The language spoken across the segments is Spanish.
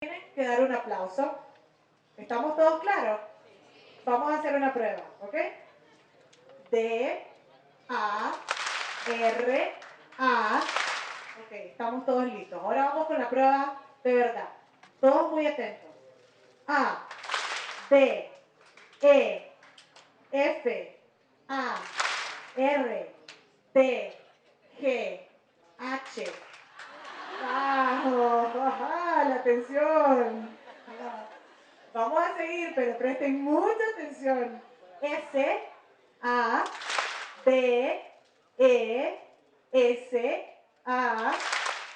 Tienen que dar un aplauso. ¿Estamos todos claros? Vamos a hacer una prueba, ¿ok? D, A, R, A. Ok, estamos todos listos. Ahora vamos con la prueba de verdad. Todos muy atentos. A, D, E, F, A, R, T, G, H. ¡Vamos! ¡Ajá! ¡La atención! Vamos a seguir, pero presten mucha atención. S, A, D, E, S, A,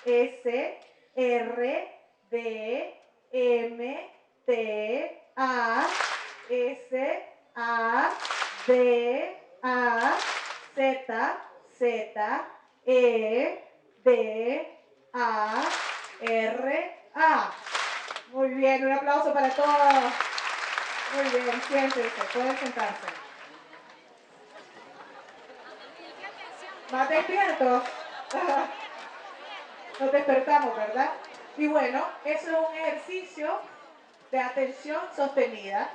S, R, D, M, T, A, S, A, D, A, Z, Z, E, D, A, R, A. Muy bien, un aplauso para todos. Muy bien, siéntense, pueden sentarse. ¿Más despiertos? Nos despertamos, ¿verdad? Y bueno, eso es un ejercicio de atención sostenida.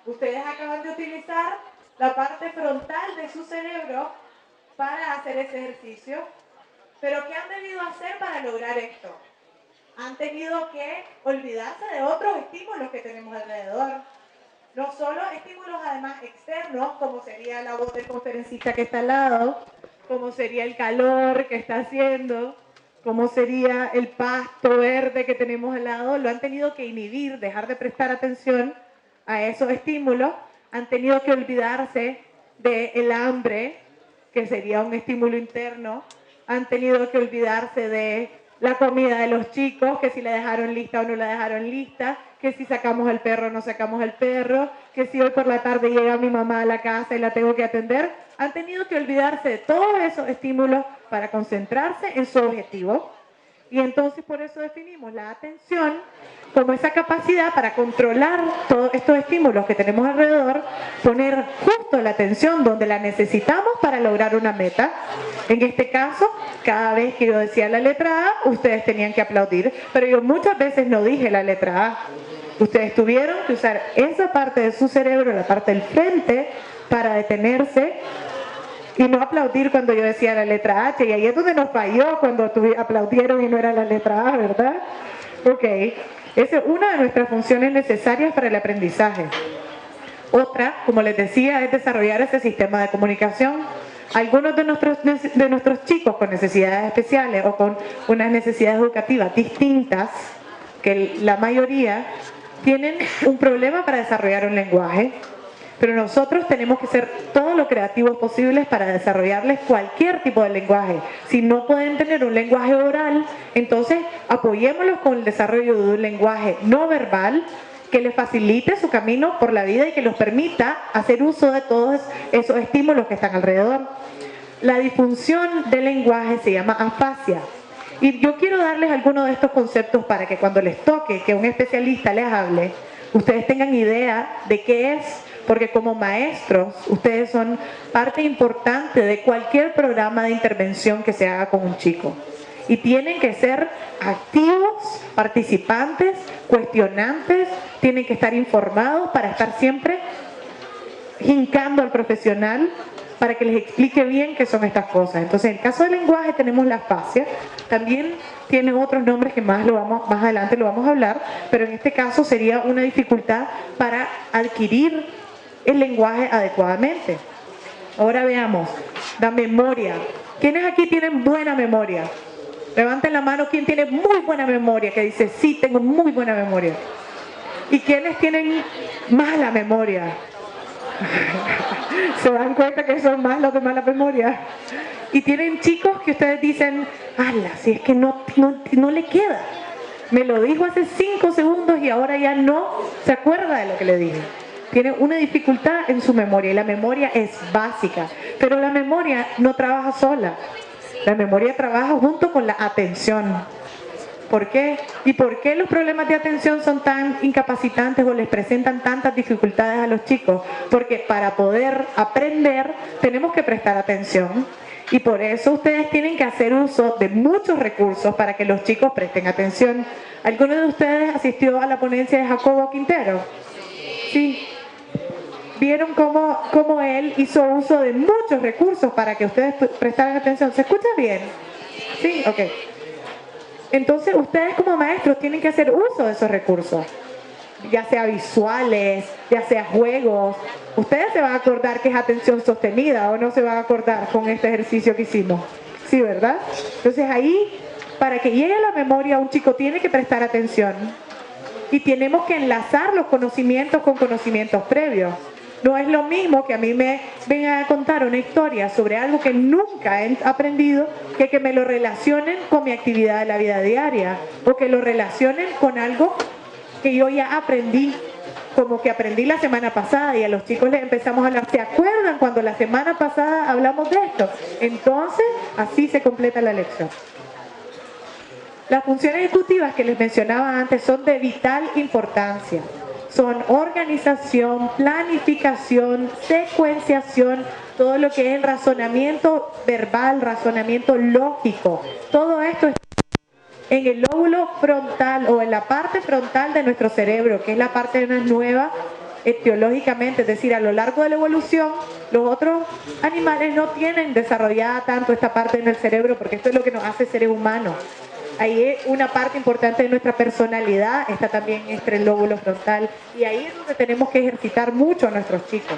Ustedes acaban de utilizar la parte frontal de su cerebro para hacer ese ejercicio. Pero ¿qué han debido hacer para lograr esto? Han tenido que olvidarse de otros estímulos que tenemos alrededor. No solo estímulos además externos, como sería la voz del conferencista que está al lado, como sería el calor que está haciendo, como sería el pasto verde que tenemos al lado, lo han tenido que inhibir, dejar de prestar atención a esos estímulos, han tenido que olvidarse del hambre, que sería un estímulo interno, han tenido que olvidarse de la comida de los chicos, que si la dejaron lista o no la dejaron lista, que si sacamos al perro o no sacamos al perro, que si hoy por la tarde llega mi mamá a la casa y la tengo que atender. Han tenido que olvidarse de todos esos estímulos para concentrarse en su objetivo. Y entonces por eso definimos la atención como esa capacidad para controlar todos estos estímulos que tenemos alrededor, poner justo la atención donde la necesitamos para lograr una meta. En este caso, cada vez que yo decía la letra A, ustedes tenían que aplaudir, pero yo muchas veces no dije la letra A. Ustedes tuvieron que usar esa parte de su cerebro, la parte del frente, para detenerse y no aplaudir cuando yo decía la letra H. Y ahí es donde nos falló cuando aplaudieron y no era la letra A, ¿verdad? Ok, esa es una de nuestras funciones necesarias para el aprendizaje. Otra, como les decía, es desarrollar ese sistema de comunicación. Algunos de nuestros chicos con necesidades especiales o con unas necesidades educativas distintas, que la mayoría, tienen un problema para desarrollar un lenguaje. Pero nosotros tenemos que ser todo lo creativos posibles para desarrollarles cualquier tipo de lenguaje. Si no pueden tener un lenguaje oral, entonces apoyémoslos con el desarrollo de un lenguaje no verbal que les facilite su camino por la vida y que los permita hacer uso de todos esos estímulos que están alrededor. La disfunción del lenguaje se llama afasia. Y yo quiero darles algunos de estos conceptos para que cuando les toque que un especialista les hable, ustedes tengan idea de qué es, porque como maestros, ustedes son parte importante de cualquier programa de intervención que se haga con un chico. Y tienen que ser activos, participantes, cuestionantes, tienen que estar informados para estar siempre hincando al profesional para que les explique bien qué son estas cosas. Entonces, en el caso del lenguaje tenemos la afasia, también tiene otros nombres que más adelante lo vamos a hablar, pero en este caso sería una dificultad para adquirir el lenguaje adecuadamente. Ahora veamos, la memoria. ¿Quiénes aquí tienen buena memoria? Levanten la mano, ¿quién tiene muy buena memoria? Que dice, sí, tengo muy buena memoria. ¿Y quiénes tienen mala memoria? ¿Se dan cuenta que son más los de mala memoria? Y tienen chicos que ustedes dicen, ala, si es que no le queda. Me lo dijo hace 5 segundos y ahora ya no se acuerda de lo que le dije. Tiene una dificultad en su memoria y la memoria es básica. Pero la memoria no trabaja sola. La memoria trabaja junto con la atención. ¿Por qué? ¿Y por qué los problemas de atención son tan incapacitantes o les presentan tantas dificultades a los chicos? Porque para poder aprender tenemos que prestar atención. Y por eso ustedes tienen que hacer uso de muchos recursos para que los chicos presten atención. ¿Alguno de ustedes asistió a la ponencia de Jacobo Quintero? Sí. ¿Vieron cómo él hizo uso de muchos recursos para que ustedes prestaran atención? ¿Se escucha bien? Sí, ok. Entonces ustedes como maestros tienen que hacer uso de esos recursos, ya sea visuales, ya sea juegos. Ustedes se van a acordar que es atención sostenida, ¿o no se van a acordar con este ejercicio que hicimos? Sí, ¿verdad? Entonces ahí, para que llegue a la memoria, un chico tiene que prestar atención y tenemos que enlazar los conocimientos con conocimientos previos. No es lo mismo que a mí me vengan a contar una historia sobre algo que nunca he aprendido que me lo relacionen con mi actividad de la vida diaria o que lo relacionen con algo que yo ya aprendí, como que aprendí la semana pasada, y a los chicos les empezamos a hablar. ¿Se acuerdan cuando la semana pasada hablamos de esto? Entonces, así se completa la lección. Las funciones ejecutivas que les mencionaba antes son de vital importancia. Son organización, planificación, secuenciación, todo lo que es el razonamiento verbal, razonamiento lógico. Todo esto está en el lóbulo frontal o en la parte frontal de nuestro cerebro, que es la parte más nueva etiológicamente, es decir, a lo largo de la evolución, los otros animales no tienen desarrollada tanto esta parte en el cerebro, porque esto es lo que nos hace seres humanos. Ahí es una parte importante de nuestra personalidad, está también entre el lóbulo frontal, y ahí es donde tenemos que ejercitar mucho a nuestros chicos.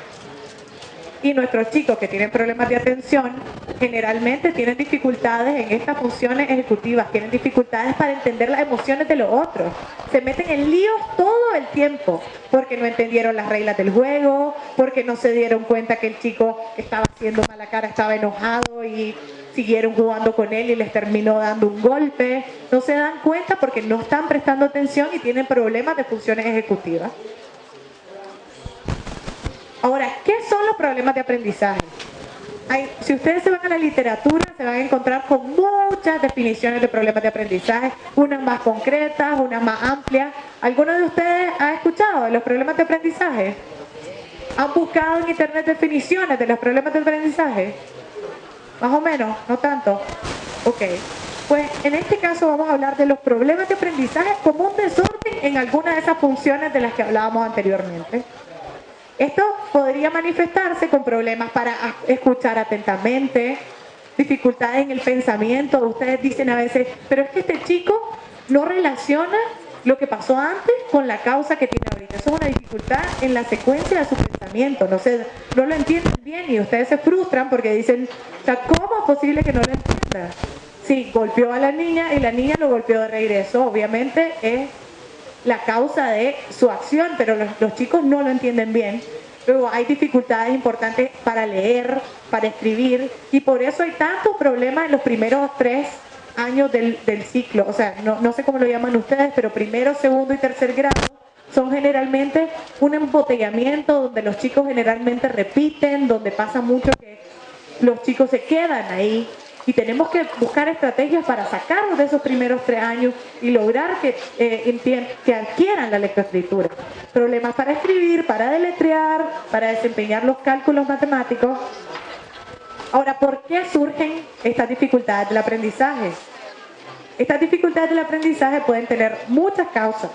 Y nuestros chicos que tienen problemas de atención generalmente tienen dificultades en estas funciones ejecutivas, tienen dificultades para entender las emociones de los otros. Se meten en líos todo el tiempo porque no entendieron las reglas del juego, porque no se dieron cuenta que el chico estaba haciendo mala cara, estaba enojado y siguieron jugando con él y les terminó dando un golpe. No se dan cuenta porque no están prestando atención y tienen problemas de funciones ejecutivas. Ahora, ¿qué son los problemas de aprendizaje? Si ustedes se van a la literatura, se van a encontrar con muchas definiciones de problemas de aprendizaje, unas más concretas, unas más amplias. ¿Alguno de ustedes ha escuchado de los problemas de aprendizaje? ¿Han buscado en internet definiciones de los problemas de aprendizaje? Más o menos, no tanto. Ok. Pues en este caso vamos a hablar de los problemas de aprendizaje como un desorden en alguna de esas funciones de las que hablábamos anteriormente. Esto podría manifestarse con problemas para escuchar atentamente, dificultades en el pensamiento. Ustedes dicen a veces, pero es que este chico no relaciona lo que pasó antes con la causa que tiene ahorita. Eso es una dificultad en la secuencia de su pensamiento. No lo entienden bien y ustedes se frustran porque dicen, o sea, ¿cómo es posible que no lo entiendan? Sí, golpeó a la niña y la niña lo golpeó de regreso. Obviamente es la causa de su acción, pero los chicos no lo entienden bien. Luego hay dificultades importantes para leer, para escribir, y por eso hay tantos problemas en los primeros 3 años del ciclo. O sea, no sé cómo lo llaman ustedes, pero primero, segundo y tercer grado son generalmente un embotellamiento donde los chicos generalmente repiten, donde pasa mucho que los chicos se quedan ahí. Y tenemos que buscar estrategias para sacarlos de esos primeros 3 años y lograr que adquieran la lectoescritura. Problemas para escribir, para deletrear, para desempeñar los cálculos matemáticos. Ahora, ¿por qué surgen estas dificultades del aprendizaje? Estas dificultades del aprendizaje pueden tener muchas causas,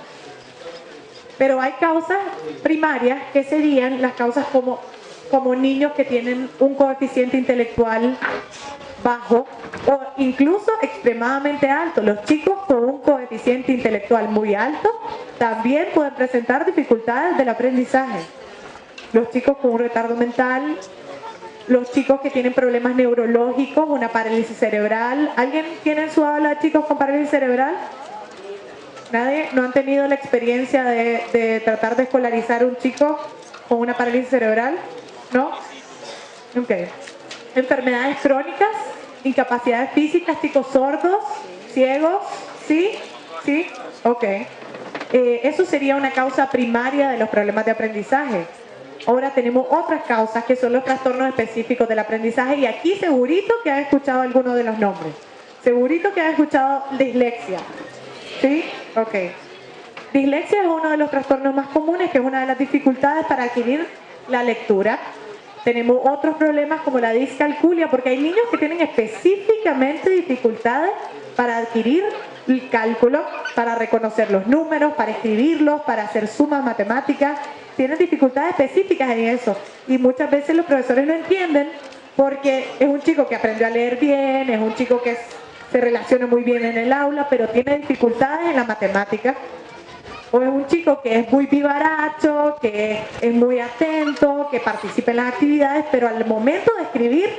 pero hay causas primarias que serían las causas como niños que tienen un coeficiente intelectual bajo o incluso extremadamente alto. Los chicos con un coeficiente intelectual muy alto también pueden presentar dificultades del aprendizaje. Los chicos con un retardo mental, los chicos que tienen problemas neurológicos, una parálisis cerebral. ¿Alguien tiene en su aula chicos con parálisis cerebral? ¿Nadie? ¿No han tenido la experiencia de tratar de escolarizar a un chico con una parálisis cerebral? ¿No? Ok. Enfermedades crónicas, incapacidades físicas, chicos sordos, ciegos, ¿sí? ¿Sí? Ok. Eso sería una causa primaria de los problemas de aprendizaje. Ahora tenemos otras causas que son los trastornos específicos del aprendizaje, y aquí segurito que han escuchado alguno de los nombres. Segurito que han escuchado dislexia. ¿Sí? Ok. Dislexia es uno de los trastornos más comunes, que es una de las dificultades para adquirir la lectura. Tenemos otros problemas como la discalculia, porque hay niños que tienen específicamente dificultades para adquirir el cálculo, para reconocer los números, para escribirlos, para hacer sumas matemáticas. Tienen dificultades específicas en eso. Y muchas veces los profesores no entienden porque es un chico que aprendió a leer bien, es un chico que se relaciona muy bien en el aula, pero tiene dificultades en la matemática. O es un chico que es muy vivaracho, que es muy atento, que participa en las actividades, pero al momento de escribir,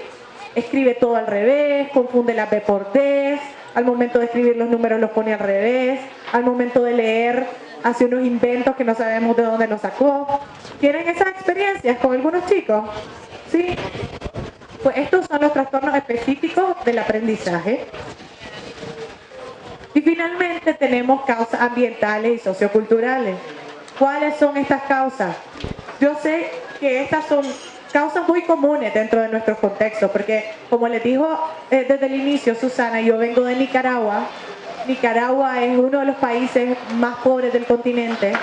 escribe todo al revés, confunde la B por D, al momento de escribir los números los pone al revés, al momento de leer hace unos inventos que no sabemos de dónde los sacó. ¿Tienen esas experiencias con algunos chicos? ¿Sí? Pues estos son los trastornos específicos del aprendizaje. Y finalmente tenemos causas ambientales y socioculturales. ¿Cuáles son estas causas? Yo sé que estas son causas muy comunes dentro de nuestros contextos, porque como les dijo desde el inicio Susana, yo vengo de Nicaragua. Nicaragua es uno de los países más pobres del continente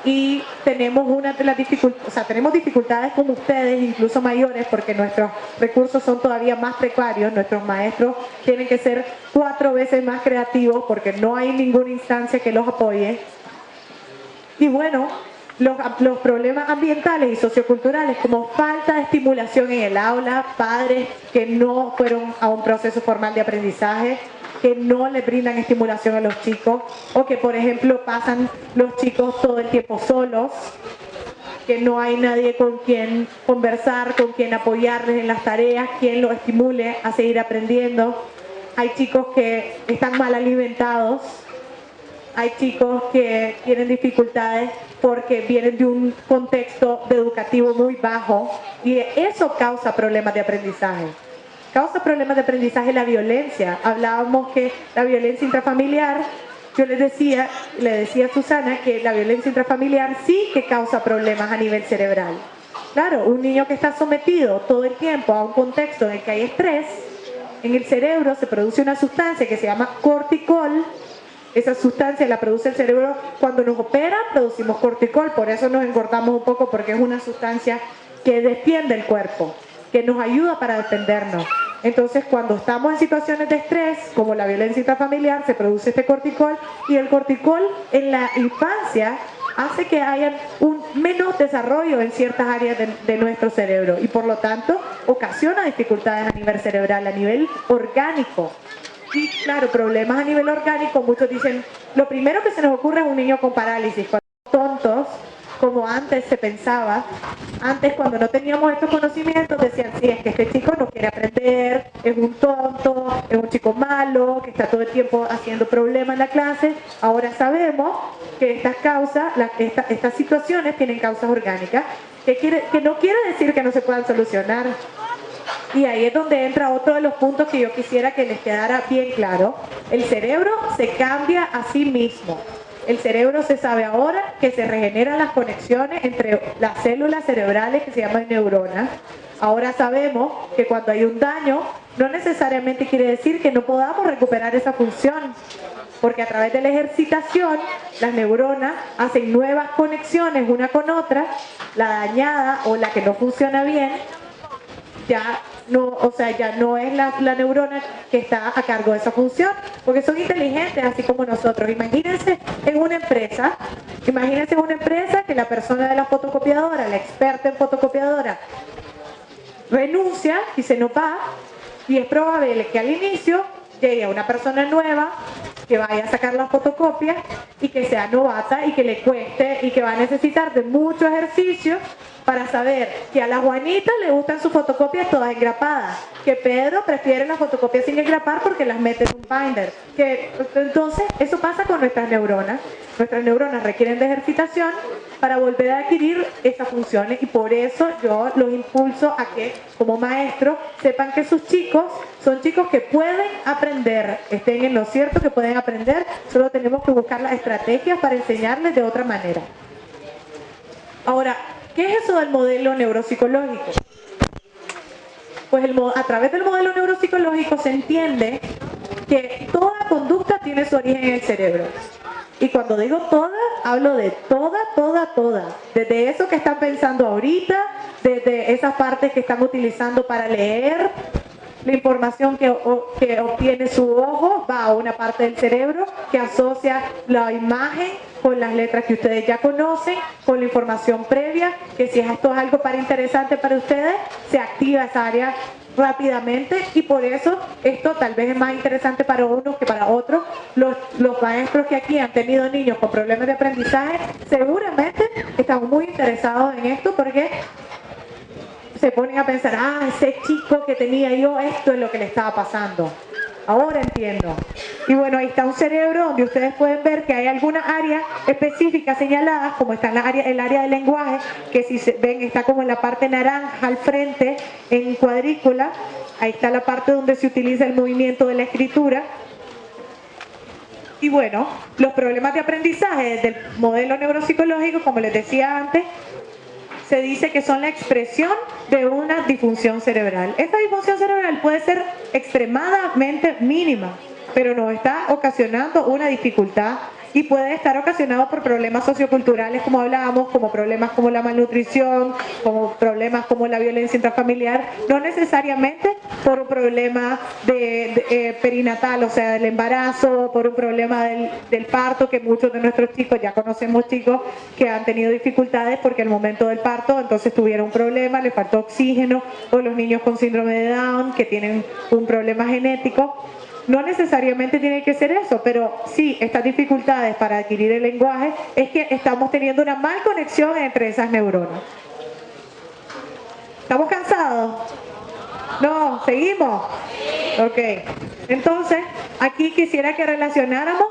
y tenemos una de las dificultades, o sea, tenemos dificultades como ustedes, incluso mayores, porque nuestros recursos son todavía más precarios. Nuestros maestros tienen que ser 4 veces más creativos porque no hay ninguna instancia que los apoye. Y bueno, los problemas ambientales y socioculturales, como falta de estimulación en el aula, padres que no fueron a un proceso formal de aprendizaje, que no le brindan estimulación a los chicos, o que por ejemplo pasan los chicos todo el tiempo solos, que no hay nadie con quien conversar, con quien apoyarles en las tareas, quien los estimule a seguir aprendiendo. Hay chicos que están mal alimentados, hay chicos que tienen dificultades porque vienen de un contexto educativo muy bajo y eso causa problemas de aprendizaje. Causa problemas de aprendizaje la violencia. Hablábamos que la violencia intrafamiliar, yo le decía a Susana que la violencia intrafamiliar sí que causa problemas a nivel cerebral. Claro, un niño que está sometido todo el tiempo a un contexto en el que hay estrés, en el cerebro se produce una sustancia que se llama corticol. Esa sustancia la produce el cerebro cuando nos opera, producimos corticol, por eso nos engordamos un poco, porque es una sustancia que defiende el cuerpo, que nos ayuda para defendernos. Entonces, cuando estamos en situaciones de estrés, como la violencia intrafamiliar, se produce este corticol, y el corticol en la infancia hace que haya un menos desarrollo en ciertas áreas de nuestro cerebro, y por lo tanto ocasiona dificultades a nivel cerebral, a nivel orgánico. Y claro, problemas a nivel orgánico, muchos dicen, lo primero que se nos ocurre es un niño con parálisis, cuando tontos, como antes se pensaba. Antes, cuando no teníamos estos conocimientos, decían, sí, es que este chico no quiere aprender, es un tonto, es un chico malo, que está todo el tiempo haciendo problemas en la clase. Ahora sabemos que estas causas, estas situaciones tienen causas orgánicas, que no quiere decir que no se puedan solucionar. Y ahí es donde entra otro de los puntos que yo quisiera que les quedara bien claro. El cerebro se cambia a sí mismo. El cerebro se sabe ahora que se regeneran las conexiones entre las células cerebrales que se llaman neuronas. Ahora sabemos que cuando hay un daño, no necesariamente quiere decir que no podamos recuperar esa función, porque a través de la ejercitación, las neuronas hacen nuevas conexiones una con otra. La dañada o la que no funciona bien, ya no es la neurona que está a cargo de esa función, porque son inteligentes así como nosotros. Imagínense en una empresa que la persona de la fotocopiadora, la experta en fotocopiadora, renuncia y se nos va, y es probable que al inicio llegue una persona nueva que vaya a sacar las fotocopias y que sea novata y que le cueste y que va a necesitar de mucho ejercicio para saber que a la Juanita le gustan sus fotocopias todas engrapadas, que Pedro prefiere las fotocopias sin engrapar porque las mete en un binder. Entonces, eso pasa con nuestras neuronas. Nuestras neuronas requieren de ejercitación para volver a adquirir esas funciones, y por eso yo los impulso a que, como maestros, sepan que sus chicos son chicos que pueden aprender, estén en lo cierto que pueden aprender, solo tenemos que buscar las estrategias para enseñarles de otra manera. Ahora, ¿qué es eso del modelo neuropsicológico? Pues a través del modelo neuropsicológico se entiende que toda conducta tiene su origen en el cerebro. Y cuando digo toda, hablo de toda. Desde eso que están pensando ahorita, desde esas partes que están utilizando para leer, la información que obtiene su ojo va a una parte del cerebro que asocia la imagen con las letras que ustedes ya conocen, con la información previa, que si esto es algo interesante para ustedes, se activa esa área rápidamente y por eso esto tal vez es más interesante para unos que para otros. Los maestros que aquí han tenido niños con problemas de aprendizaje seguramente están muy interesados en esto porque se ponen a pensar, ese chico que tenía yo, esto es lo que le estaba pasando. Ahora entiendo. Y bueno, ahí está un cerebro donde ustedes pueden ver que hay algunas áreas específicas señaladas, como está el área del lenguaje, que si se ven está como en la parte naranja al frente, en cuadrícula. Ahí está la parte donde se utiliza el movimiento de la escritura. Y bueno, los problemas de aprendizaje desde el modelo neuropsicológico, como les decía antes, se dice que son la expresión de una disfunción cerebral. Esta disfunción cerebral puede ser extremadamente mínima, pero nos está ocasionando una dificultad y puede estar ocasionado por problemas socioculturales, como hablábamos, como problemas como la malnutrición, como problemas como la violencia intrafamiliar, no necesariamente por un problema perinatal, o sea, del embarazo, por un problema del parto, que muchos de nuestros chicos, ya conocemos chicos que han tenido dificultades porque al momento del parto entonces tuvieron un problema, les faltó oxígeno, o los niños con síndrome de Down que tienen un problema genético. No necesariamente tiene que ser eso, pero sí, estas dificultades para adquirir el lenguaje es que estamos teniendo una mal conexión entre esas neuronas. ¿Estamos cansados? No, ¿seguimos? Ok. Entonces, aquí quisiera que relacionáramos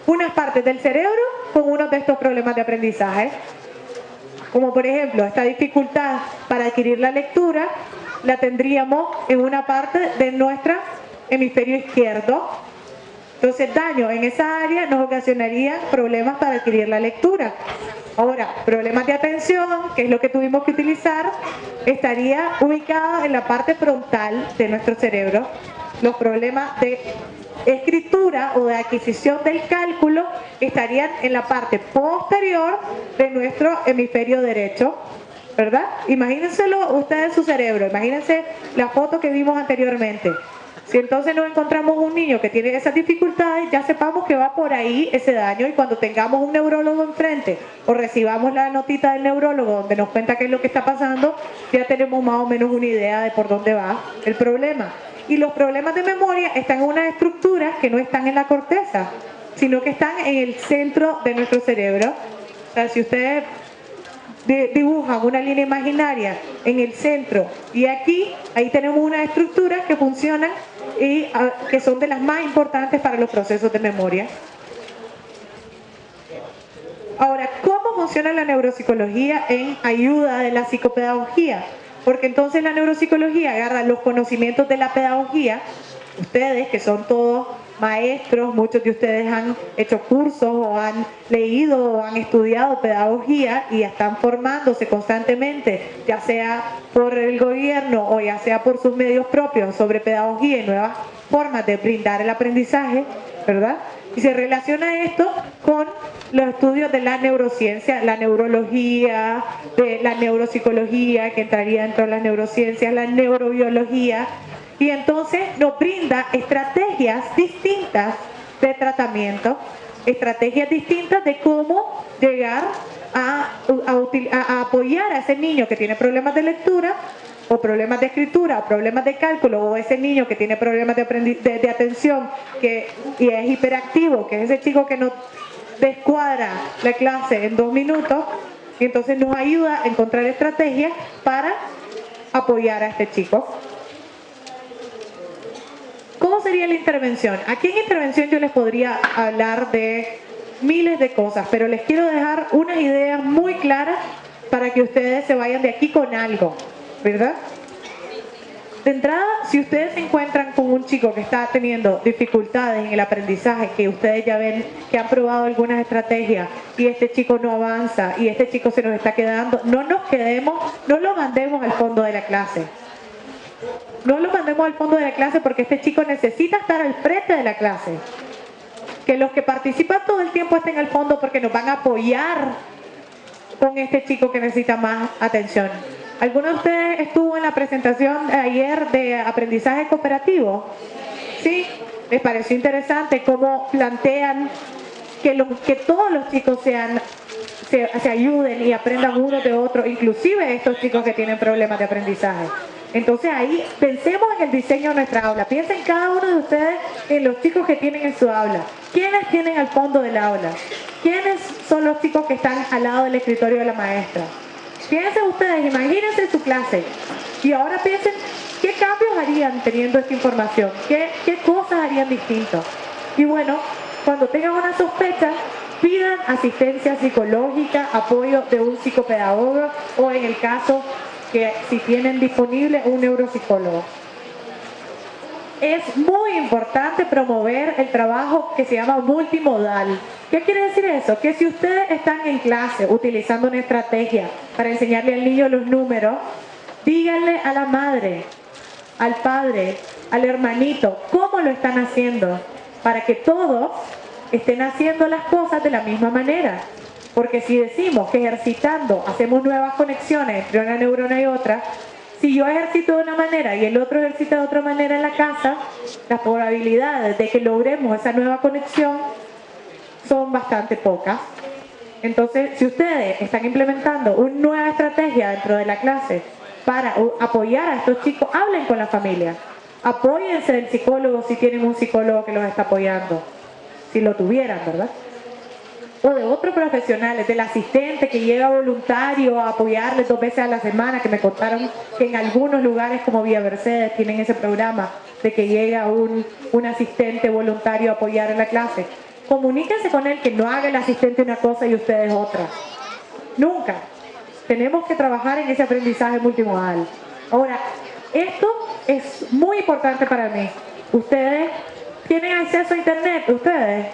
unas partes del cerebro con uno de estos problemas de aprendizaje. Como por ejemplo, esta dificultad para adquirir la lectura la tendríamos en una parte de nuestro hemisferio izquierdo. Entonces, daño en esa área nos ocasionaría problemas para adquirir la lectura. Ahora, problemas de atención, que es lo que tuvimos que utilizar, estaría ubicado en la parte frontal de nuestro cerebro. Los problemas de escritura o de adquisición del cálculo estarían en la parte posterior de nuestro hemisferio derecho, ¿verdad? Imagínenselo ustedes en su cerebro, imagínense la foto que vimos anteriormente. Si entonces nos encontramos un niño que tiene esas dificultades, ya sepamos que va por ahí ese daño y cuando tengamos un neurólogo enfrente o recibamos la notita del neurólogo donde nos cuenta qué es lo que está pasando, ya tenemos más o menos una idea de por dónde va el problema. Y los problemas de memoria están en unas estructuras que no están en la corteza, sino que están en el centro de nuestro cerebro. O sea, si ustedes dibujan una línea imaginaria en el centro y aquí, ahí tenemos unas estructuras que funcionan y que son de las más importantes para los procesos de memoria. Ahora, ¿cómo funciona la neuropsicología en ayuda de la psicopedagogía? Porque entonces la neuropsicología agarra los conocimientos de la pedagogía, ustedes que son todos maestros, muchos de ustedes han hecho cursos o han leído o han estudiado pedagogía y están formándose constantemente, ya sea por el gobierno o ya sea por sus medios propios sobre pedagogía y nuevas formas de brindar el aprendizaje, ¿verdad? Y se relaciona esto con los estudios de la neurociencia, la neurología, de la neuropsicología, que entraría dentro de las neurociencias, la neurobiología, y entonces nos brinda estrategias distintas de tratamiento, estrategias distintas de cómo llegar a apoyar a ese niño que tiene problemas de lectura o problemas de escritura, o problemas de cálculo, o ese niño que tiene problemas de atención y es hiperactivo, que es ese chico que no descuadra la clase en 2 minutos, y entonces nos ayuda a encontrar estrategias para apoyar a este chico. ¿Cómo sería la intervención? Aquí en intervención yo les podría hablar de miles de cosas, pero les quiero dejar unas ideas muy claras para que ustedes se vayan de aquí con algo, ¿verdad? De entrada, si ustedes se encuentran con un chico que está teniendo dificultades en el aprendizaje, que ustedes ya ven que han probado algunas estrategias y este chico no avanza y este chico se nos está quedando, no nos quedemos, no lo mandemos al fondo de la clase. No lo mandemos al fondo de la clase porque este chico necesita estar al frente de la clase. que los que participan todo el tiempo estén al fondo porque nos van a apoyar con este chico que necesita más atención. ¿Alguno de ustedes estuvo en la presentación de ayer de aprendizaje cooperativo? ¿Sí? ¿Les pareció interesante cómo plantean que todos los chicos se ayuden y aprendan uno de otro, inclusive estos chicos que tienen problemas de aprendizaje? Entonces ahí pensemos en el diseño de nuestra aula. Piensen cada uno de ustedes en los chicos que tienen en su aula. ¿Quiénes tienen al fondo del aula? ¿Quiénes son los chicos que están al lado del escritorio de la maestra? Piensen ustedes, imagínense su clase y ahora piensen qué cambios harían teniendo esta información, qué cosas harían distinto. Y bueno, cuando tengan una sospecha, pidan asistencia psicológica, apoyo de un psicopedagogo o en el caso que si tienen disponible un neuropsicólogo. Es muy importante promover el trabajo que se llama multimodal. ¿Qué quiere decir eso? Que si ustedes están en clase utilizando una estrategia para enseñarle al niño los números, díganle a la madre, al padre, al hermanito, cómo lo están haciendo, para que todos estén haciendo las cosas de la misma manera. Porque si decimos que ejercitando hacemos nuevas conexiones entre una neurona y otra, si yo ejercito de una manera y el otro ejercita de otra manera en la casa, las probabilidades de que logremos esa nueva conexión son bastante pocas. Entonces, si ustedes están implementando una nueva estrategia dentro de la clase para apoyar a estos chicos, hablen con la familia. Apóyense del psicólogo si tienen un psicólogo que los está apoyando. Si lo tuvieran, ¿verdad? O de otros profesionales, del asistente que llega voluntario a apoyarles 2 veces a la semana, que me contaron que en algunos lugares como Villa Mercedes tienen ese programa de que llega un asistente voluntario a apoyar en la clase. Comuníquense con él, que no haga el asistente una cosa y ustedes otra. Nunca. Tenemos que trabajar en ese aprendizaje multimodal. Ahora, esto es muy importante para mí. ¿Ustedes tienen acceso a internet? ¿Ustedes?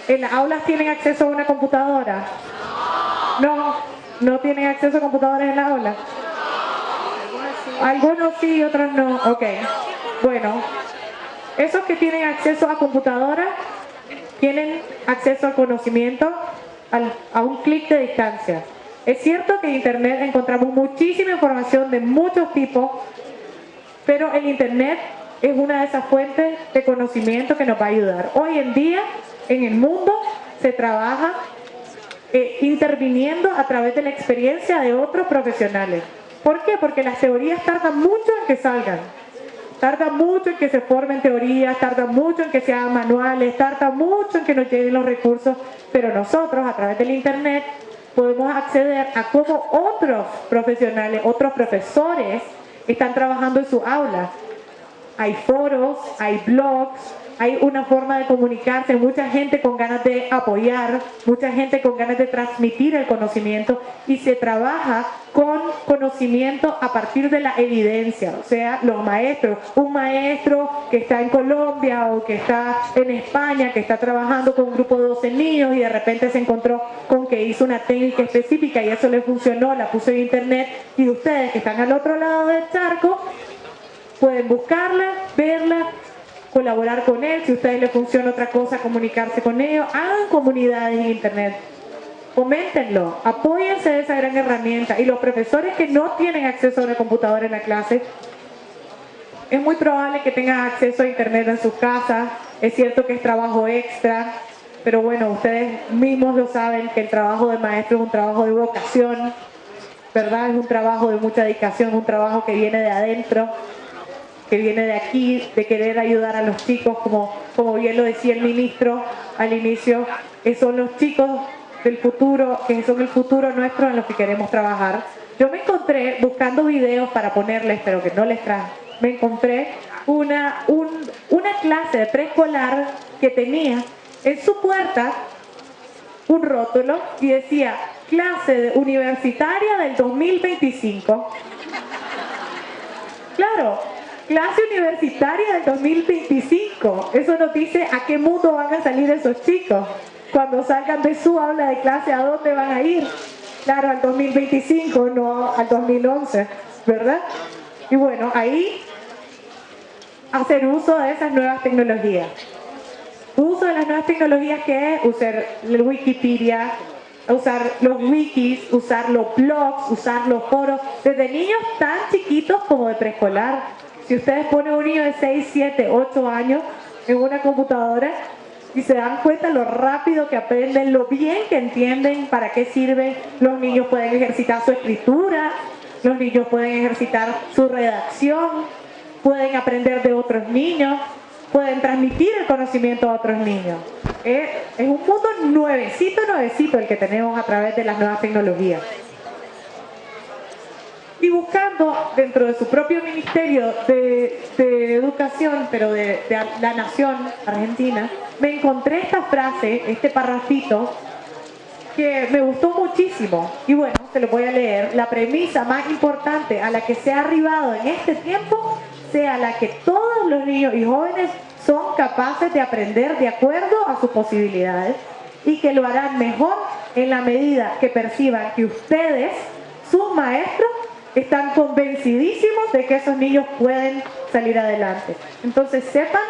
¿En las aulas tienen acceso a una computadora? No tienen acceso a computadoras en las aulas. Algunos sí y otros no. Ok. Bueno, esos que tienen acceso a computadoras tienen acceso al conocimiento a un clic de distancia. Es cierto que en internet encontramos muchísima información de muchos tipos, pero el internet es una de esas fuentes de conocimiento que nos va a ayudar. Hoy en día, en el mundo, se trabaja interviniendo a través de la experiencia de otros profesionales. ¿Por qué? Porque las teorías tardan mucho en que salgan. Tarda mucho en que se formen teorías, tarda mucho en que se hagan manuales, tarda mucho en que nos lleguen los recursos, pero nosotros a través del internet podemos acceder a cómo otros profesionales, otros profesores están trabajando en su aula. Hay foros, hay blogs, hay una forma de comunicarse, mucha gente con ganas de apoyar, mucha gente con ganas de transmitir el conocimiento y se trabaja con conocimiento a partir de la evidencia, o sea, los maestros, un maestro que está en Colombia o que está en España, que está trabajando con un grupo de 12 niños y de repente se encontró con que hizo una técnica específica y eso le funcionó, la puso en internet y ustedes que están al otro lado del charco pueden buscarla, verla, colaborar con él, si a ustedes les funciona otra cosa, comunicarse con ellos, hagan comunidades en internet, coméntenlo, apóyense de esa gran herramienta. Y los profesores que no tienen acceso a una computadora en la clase, es muy probable que tengan acceso a internet en sus casas, es cierto que es trabajo extra, pero bueno, ustedes mismos lo saben que el trabajo de maestro es un trabajo de vocación, ¿verdad? Es un trabajo de mucha dedicación, un trabajo que viene de adentro, que viene de aquí, de querer ayudar a los chicos, como bien lo decía el ministro al inicio, que son los chicos del futuro, que son el futuro nuestro en los que queremos trabajar. Yo me encontré, buscando videos para ponerles, pero que no les traje, me encontré una clase de preescolar que tenía en su puerta un rótulo y decía, clase universitaria del 2025. Claro, clase universitaria del 2025. Eso nos dice a qué mundo van a salir esos chicos. Cuando salgan de su aula de clase, ¿a dónde van a ir? Claro, al 2025, no al 2011, ¿verdad? Y bueno, ahí hacer uso de esas nuevas tecnologías. Uso de las nuevas tecnologías, que es usar el Wikipedia, usar los wikis, usar los blogs, usar los foros, desde niños tan chiquitos como de preescolar. Si ustedes ponen a un niño de 6, 7, 8 años en una computadora y se dan cuenta lo rápido que aprenden, lo bien que entienden para qué sirven, los niños pueden ejercitar su escritura, los niños pueden ejercitar su redacción, pueden aprender de otros niños, pueden transmitir el conocimiento a otros niños. Es un mundo nuevecito el que tenemos a través de las nuevas tecnologías. Y buscando dentro de su propio Ministerio de Educación, pero de la Nación Argentina, me encontré esta frase, este parrafito, que me gustó muchísimo. Y bueno, se lo voy a leer. La premisa más importante a la que se ha arribado en este tiempo sea la que todos los niños y jóvenes son capaces de aprender de acuerdo a sus posibilidades y que lo harán mejor en la medida que perciban que ustedes, sus maestros, están convencidísimos de que esos niños pueden salir adelante. Entonces sepan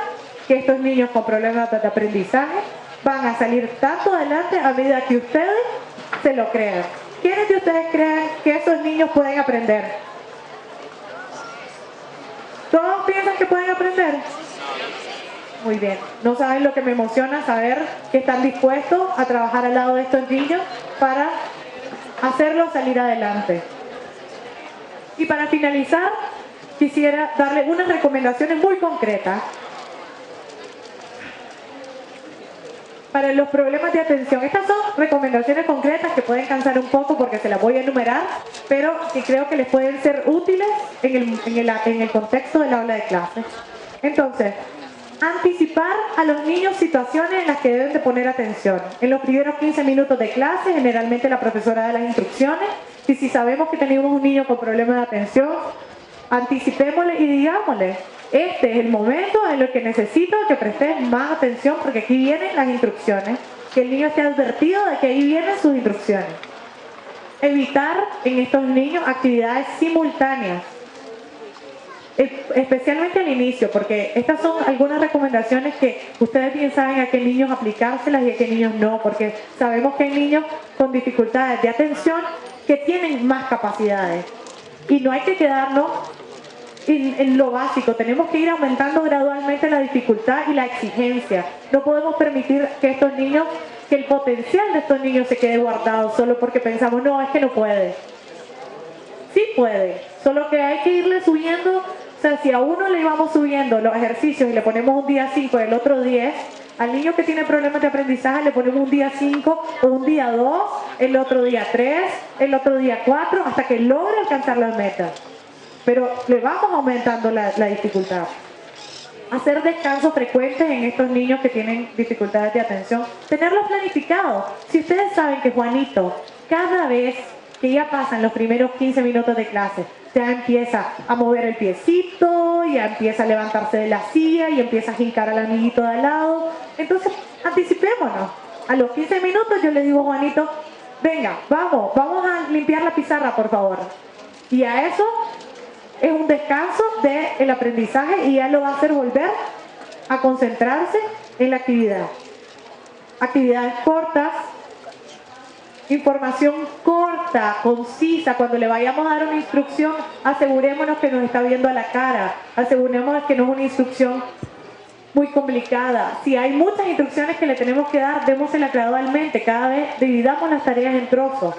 que estos niños con problemas de aprendizaje van a salir tanto adelante a medida que ustedes se lo crean. ¿Quiénes de ustedes creen que esos niños pueden aprender? ¿Todos piensan que pueden aprender? Muy bien. No saben lo que me emociona saber que están dispuestos a trabajar al lado de estos niños para hacerlos salir adelante. Y para finalizar, quisiera darle unas recomendaciones muy concretas para los problemas de atención. Estas son recomendaciones concretas que pueden cansar un poco porque se las voy a enumerar, pero que creo que les pueden ser útiles en el contexto del aula de clase. Entonces, anticipar a los niños situaciones en las que deben de poner atención. En los primeros 15 minutos de clase, generalmente la profesora da las instrucciones, y si sabemos que tenemos un niño con problemas de atención, anticipémosle y digámosle: este es el momento en el que necesito que prestes más atención porque aquí vienen las instrucciones, que el niño esté advertido de que ahí vienen sus instrucciones. Evitar en estos niños actividades simultáneas, especialmente al inicio, porque estas son algunas recomendaciones que ustedes bien saben a qué niños aplicárselas y a qué niños no, porque sabemos que hay niños con dificultades de atención que tienen más capacidades y no hay que quedarnos en lo básico, tenemos que ir aumentando gradualmente la dificultad y la exigencia. No podemos permitir que el potencial de estos niños se quede guardado solo porque pensamos, no, es que no puede. Sí puede, solo que hay que irle subiendo. O sea, si a uno le íbamos subiendo los ejercicios y le ponemos un día 5 y el otro 10, al niño que tiene problemas de aprendizaje le ponemos un día 5 o un día 2, el otro día 3, el otro día 4, hasta que logre alcanzar las metas. Pero le vamos aumentando la dificultad. Hacer descansos frecuentes en estos niños que tienen dificultades de atención. Tenerlos planificados. Si ustedes saben que Juanito, cada vez que ya pasan los primeros 15 minutos de clase, ya empieza a mover el piecito, ya empieza a levantarse de la silla y empieza a jincar al amiguito de al lado. Entonces, anticipémonos. A los 15 minutos yo le digo a Juanito: venga, vamos a limpiar la pizarra, por favor. Y a eso es un descanso del aprendizaje y ya lo va a hacer volver a concentrarse en la actividad. Actividades cortas, información corta, concisa. Cuando le vayamos a dar una instrucción, asegurémonos que nos está viendo a la cara, asegurémonos que no es una instrucción muy complicada. Si hay muchas instrucciones que le tenemos que dar, démosela gradualmente, cada vez dividamos las tareas en trozos.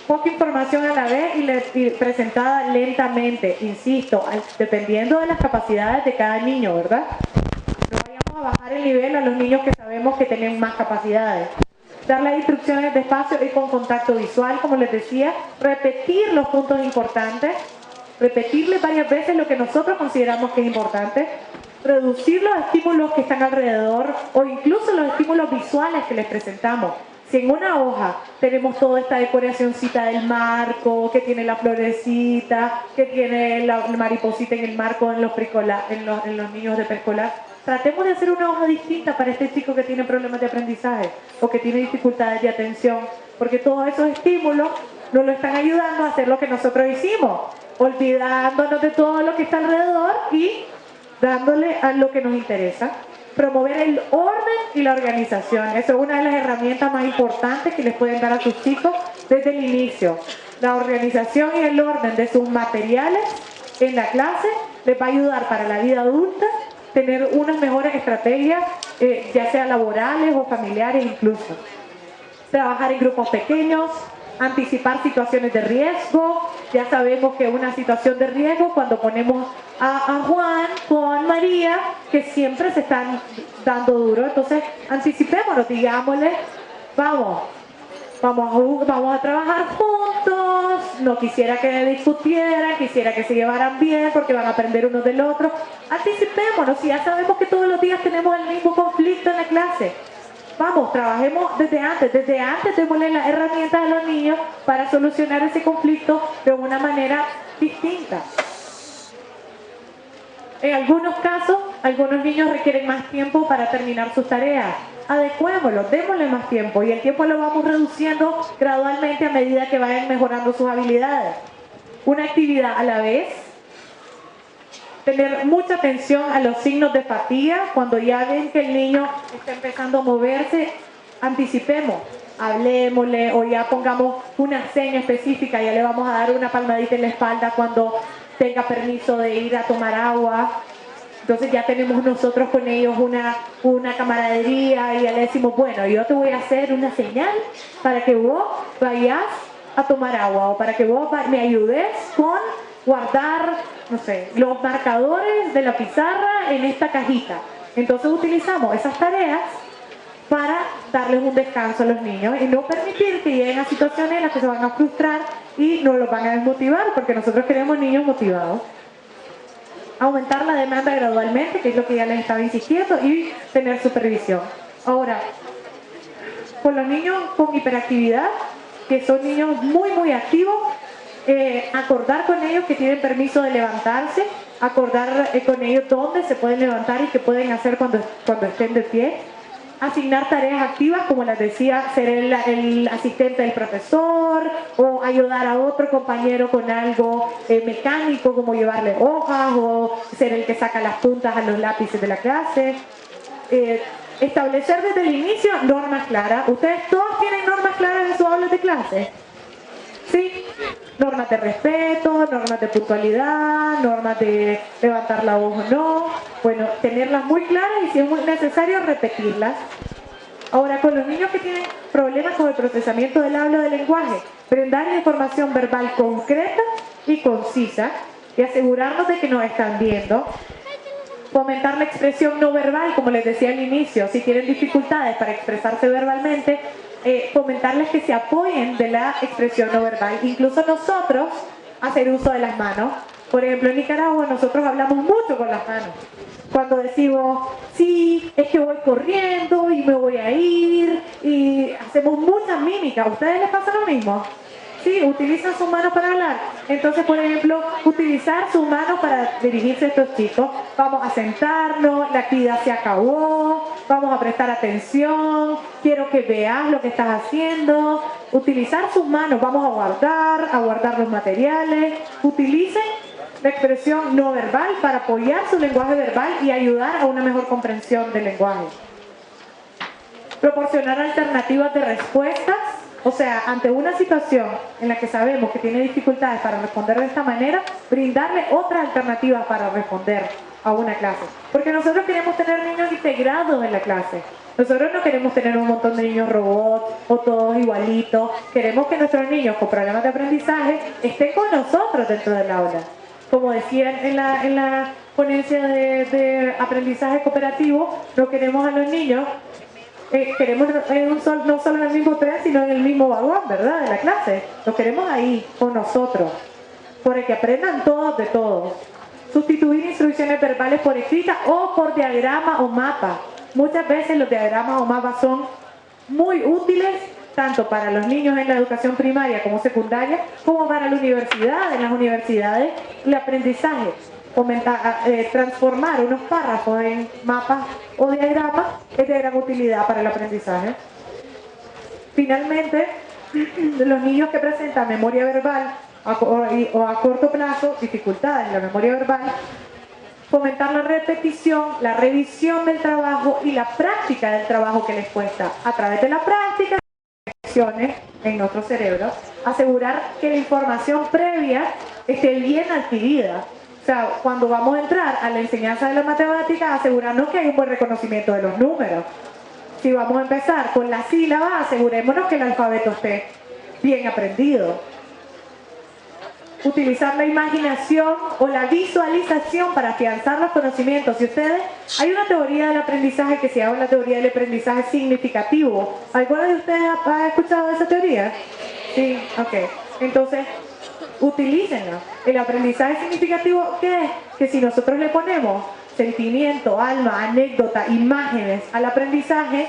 Poca información a la vez y presentada lentamente, insisto, dependiendo de las capacidades de cada niño, ¿verdad? No vayamos a bajar el nivel a los niños que sabemos que tienen más capacidades. Dar las instrucciones despacio y con contacto visual, como les decía, repetir los puntos importantes, repetirles varias veces lo que nosotros consideramos que es importante, reducir los estímulos que están alrededor o incluso los estímulos visuales que les presentamos. Si en una hoja tenemos toda esta decoracióncita del marco, que tiene la florecita, que tiene la mariposita en el marco en los niños de preescolar, tratemos de hacer una hoja distinta para este chico que tiene problemas de aprendizaje o que tiene dificultades de atención, porque todos esos estímulos nos lo están ayudando a hacer lo que nosotros hicimos, olvidándonos de todo lo que está alrededor y dándole a lo que nos interesa. Promover el orden y la organización. Eso es una de las herramientas más importantes que les pueden dar a sus chicos desde el inicio. La organización y el orden de sus materiales en la clase les va a ayudar para la vida adulta tener unas mejores estrategias, ya sea laborales o familiares incluso. Trabajar en grupos pequeños, anticipar situaciones de riesgo. Ya sabemos que una situación de riesgo cuando ponemos a Juan con María, que siempre se están dando duro, entonces anticipémonos, digámosle, vamos a trabajar juntos, no quisiera que discutieran, quisiera que se llevaran bien porque van a aprender uno del otro. Anticipémonos, si ya sabemos que todos los días tenemos el mismo conflicto en la clase. Vamos, trabajemos desde antes démosle las herramientas a los niños para solucionar ese conflicto de una manera distinta. En algunos casos, algunos niños requieren más tiempo para terminar sus tareas. Adecuémoslo, démosle más tiempo y el tiempo lo vamos reduciendo gradualmente a medida que vayan mejorando sus habilidades. Una actividad a la vez. Tener mucha atención a los signos de fatiga. Cuando ya ven que el niño está empezando a moverse, anticipemos, hablemosle o ya pongamos una seña específica, ya le vamos a dar una palmadita en la espalda cuando tenga permiso de ir a tomar agua. Entonces ya tenemos nosotros con ellos una camaradería y ya le decimos, bueno, yo te voy a hacer una señal para que vos vayas a tomar agua o para que vos me ayudes con guardar, no sé, los marcadores de la pizarra en esta cajita. Entonces utilizamos esas tareas para darles un descanso a los niños y no permitir que lleguen a situaciones en las que se van a frustrar y no los van a desmotivar, porque nosotros queremos niños motivados. Aumentar la demanda gradualmente, que es lo que ya les estaba insistiendo, y tener supervisión. Ahora, con los niños con hiperactividad, que son niños muy activos, acordar con ellos que tienen permiso de levantarse, acordar con ellos dónde se pueden levantar y qué pueden hacer cuando estén de pie. Asignar tareas activas, como les decía, ser el asistente del profesor o ayudar a otro compañero con algo mecánico, como llevarle hojas o ser el que saca las puntas a los lápices de la clase. Establecer desde el inicio normas claras. ¿Ustedes todos tienen normas claras en sus aulas de clase? ¿Sí? Normas de respeto, normas de puntualidad, normas de levantar la voz o no. Bueno, tenerlas muy claras y si es muy necesario repetirlas. Ahora, con los niños que tienen problemas con el procesamiento del habla o del lenguaje, brindar información verbal concreta y concisa y asegurarnos de que nos están viendo. Fomentar la expresión no verbal, como les decía al inicio, si tienen dificultades para expresarse verbalmente, fomentarles que se apoyen de la expresión no verbal. Incluso nosotros hacer uso de las manos. Por ejemplo, en Nicaragua nosotros hablamos mucho con las manos. Cuando decimos, sí, es que voy corriendo y me voy a ir, y hacemos mucha mímica. ¿A ustedes les pasa lo mismo? Sí, utilizan sus manos para hablar. Entonces, por ejemplo, utilizar sus manos para dirigirse a estos chicos. Vamos a sentarnos, la actividad se acabó, vamos a prestar atención, quiero que veas lo que estás haciendo. Utilizar sus manos, vamos a guardar los materiales. Utilicen la expresión no verbal para apoyar su lenguaje verbal y ayudar a una mejor comprensión del lenguaje. Proporcionar alternativas de respuestas. O sea, ante una situación en la que sabemos que tiene dificultades para responder de esta manera, brindarle otras alternativas para responder a una clase. Porque nosotros queremos tener niños integrados en la clase. Nosotros no queremos tener un montón de niños robots o todos igualitos. Queremos que nuestros niños con problemas de aprendizaje estén con nosotros dentro del aula. Como decían en la ponencia de aprendizaje cooperativo, no queremos a los niños... queremos no solo en el mismo tren, sino en el mismo vagón, ¿verdad? De la clase. Los queremos ahí, con nosotros, para que aprendan todos de todos. Sustituir instrucciones verbales por escrita o por diagrama o mapa. Muchas veces los diagramas o mapas son muy útiles, tanto para los niños en la educación primaria como secundaria, como para la universidad. En las universidades, el aprendizaje. Transformar unos párrafos en mapas o diagramas es de gran utilidad para el aprendizaje. Finalmente, los niños que presentan memoria verbal o a corto plazo, dificultades en la memoria verbal, fomentar la repetición, la revisión del trabajo y la práctica del trabajo que les cuesta. A través de la práctica, en nuestro cerebro, asegurar que la información previa esté bien adquirida. O sea, cuando vamos a entrar a la enseñanza de la matemática, asegurarnos que hay un buen reconocimiento de los números. Si vamos a empezar con la sílaba, asegurémonos que el alfabeto esté bien aprendido. Utilizar la imaginación o la visualización para afianzar los conocimientos. Si ustedes, hay una teoría del aprendizaje que se llama la teoría del aprendizaje significativo. ¿Alguna de ustedes ha escuchado esa teoría? Sí, ok. Entonces, utilícenla. El aprendizaje significativo, ¿qué es? Que si nosotros le ponemos sentimiento, alma, anécdota, imágenes al aprendizaje,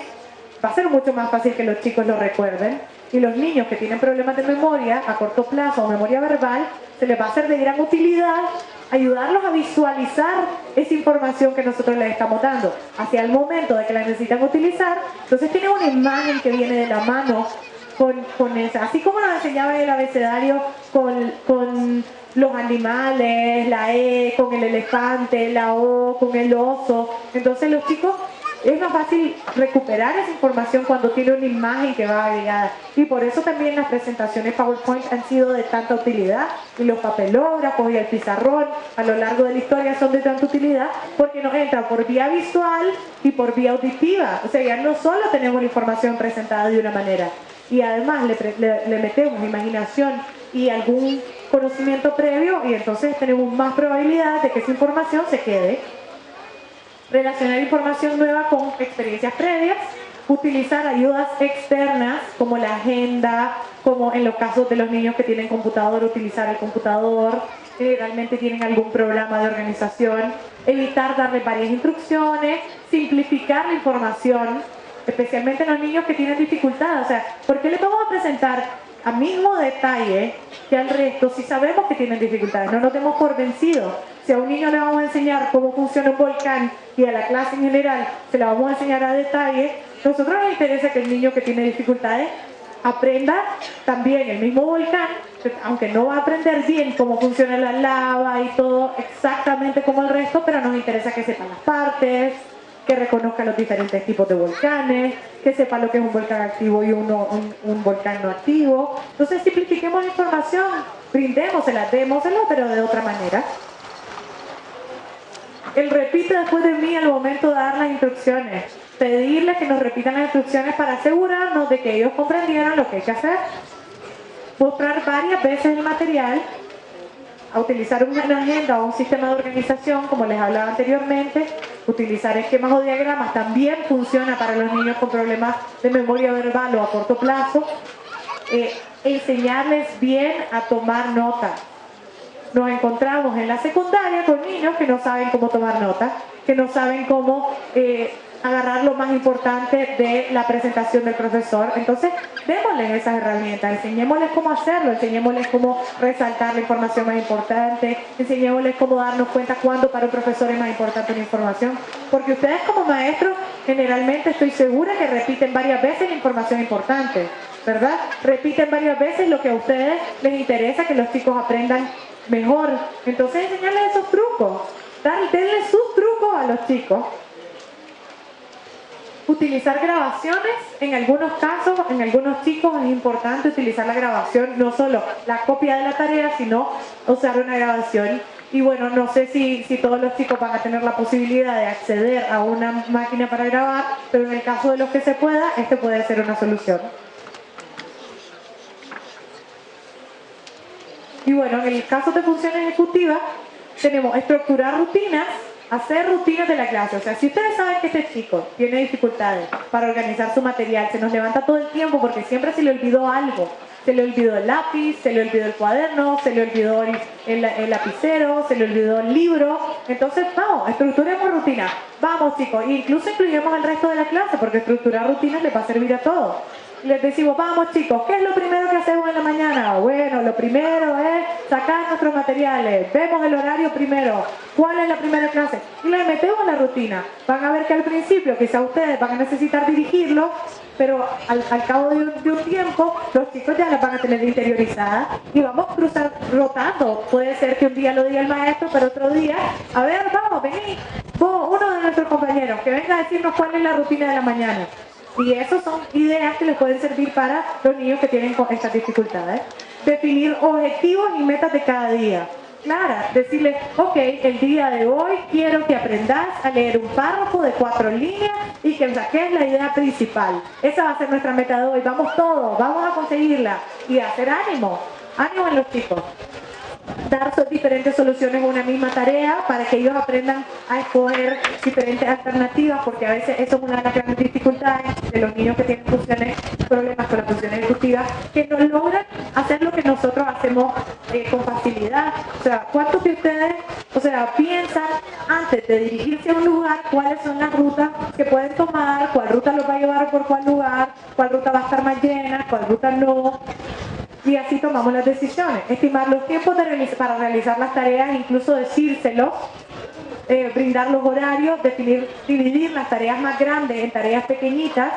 va a ser mucho más fácil que los chicos lo recuerden. Y los niños que tienen problemas de memoria a corto plazo o memoria verbal, se les va a hacer de gran utilidad ayudarlos a visualizar esa información que nosotros les estamos dando hacia el momento de que la necesitan utilizar. Entonces tiene una imagen que viene de la mano con esa, así como nos enseñaba el abecedario con los animales, la E, con el elefante, la O, con el oso. Entonces los chicos, es más fácil recuperar esa información cuando tiene una imagen que va agregada. Y por eso también las presentaciones PowerPoint han sido de tanta utilidad. Y los papelógrafos y el pizarrón a lo largo de la historia son de tanta utilidad porque nos entra por vía visual y por vía auditiva. O sea, ya no solo tenemos la información presentada de una manera, y además le metemos imaginación y algún conocimiento previo, y entonces tenemos más probabilidad de que esa información se quede. Relacionar información nueva con experiencias previas, utilizar ayudas externas como la agenda, como en los casos de los niños que tienen computador, utilizar el computador, realmente tienen algún programa de organización, evitar darle varias instrucciones, simplificar la información, especialmente en los niños que tienen dificultades. O sea, ¿por qué les vamos a presentar a mismo detalle que al resto si sabemos que tienen dificultades? No nos demos por vencidos. Si a un niño le vamos a enseñar cómo funciona un volcán y a la clase en general se la vamos a enseñar a detalle, nosotros nos interesa que el niño que tiene dificultades aprenda también el mismo volcán, aunque no va a aprender bien cómo funciona la lava y todo exactamente como el resto, pero nos interesa que sepa las partes, que reconozca los diferentes tipos de volcanes, que sepa lo que es un volcán activo y un volcán no activo. Entonces simplifiquemos la información, brindémosela, démosela, pero de otra manera. El repite después de mí al momento de dar las instrucciones. Pedirles que nos repitan las instrucciones para asegurarnos de que ellos comprendieran lo que hay que hacer. Mostrar varias veces el material. A utilizar una agenda o un sistema de organización, como les hablaba anteriormente. Utilizar esquemas o diagramas también funciona para los niños con problemas de memoria verbal o a corto plazo. Enseñarles bien a tomar nota. Nos encontramos en la secundaria con niños que no saben cómo tomar nota, que no saben cómo agarrar lo más importante de la presentación del profesor. Entonces, démosles esas herramientas, enseñémosles cómo hacerlo, enseñémosles cómo resaltar la información más importante, enseñémosles cómo darnos cuenta cuándo para un profesor es más importante la información. Porque ustedes como maestros, generalmente estoy segura que repiten varias veces la información importante, ¿verdad? Repiten varias veces lo que a ustedes les interesa que los chicos aprendan mejor. Entonces enseñarles esos trucos, denle sus trucos a los chicos. Utilizar grabaciones, en algunos casos, en algunos chicos es importante utilizar la grabación, no solo la copia de la tarea, sino usar una grabación. Y bueno, no sé si todos los chicos van a tener la posibilidad de acceder a una máquina para grabar, pero en el caso de los que se pueda, este puede ser una solución. Y bueno, en el caso de función ejecutiva, tenemos estructurar rutinas, hacer rutinas de la clase. O sea, si ustedes saben que este chico tiene dificultades para organizar su material, se nos levanta todo el tiempo porque siempre se le olvidó algo. Se le olvidó el lápiz, se le olvidó el cuaderno, se le olvidó el lapicero, se le olvidó el libro. Entonces, vamos, estructuremos rutinas. Vamos, chicos, incluso incluyamos al resto de la clase porque estructurar rutinas les va a servir a todos. Les decimos, vamos chicos, ¿qué es lo primero que hacemos en la mañana? Bueno, lo primero es sacar nuestros materiales, vemos el horario primero, ¿cuál es la primera clase? Y les metemos la rutina. Van a ver que al principio quizá ustedes van a necesitar dirigirlo, pero al cabo de un tiempo los chicos ya las van a tener interiorizadas y vamos rotando. Puede ser que un día lo diga el maestro, pero otro día, a ver, vamos, vení, vos, uno de nuestros compañeros, que venga a decirnos cuál es la rutina de la mañana. Y eso son ideas que les pueden servir para los niños que tienen estas dificultades. Definir objetivos y metas de cada día. Clara, decirles, ok, el día de hoy quiero que aprendas a leer un párrafo de 4 líneas y que saques la idea principal. Esa va a ser nuestra meta de hoy. Vamos todos, vamos a conseguirla. Y hacer ánimo, ánimo en los chicos. Dar diferentes soluciones a una misma tarea para que ellos aprendan a escoger diferentes alternativas, porque a veces eso es una de las grandes dificultades de los niños que tienen problemas con las funciones ejecutivas, que no logran hacer lo que nosotros hacemos con facilidad. O sea, ¿cuántos de ustedes, piensan antes de dirigirse a un lugar cuáles son las rutas que pueden tomar, cuál ruta los va a llevar por cuál lugar, cuál ruta va a estar más llena, cuál ruta no? Y así tomamos las decisiones. Estimar los tiempos para realizar las tareas, incluso decírselos, brindar los horarios, dividir las tareas más grandes en tareas pequeñitas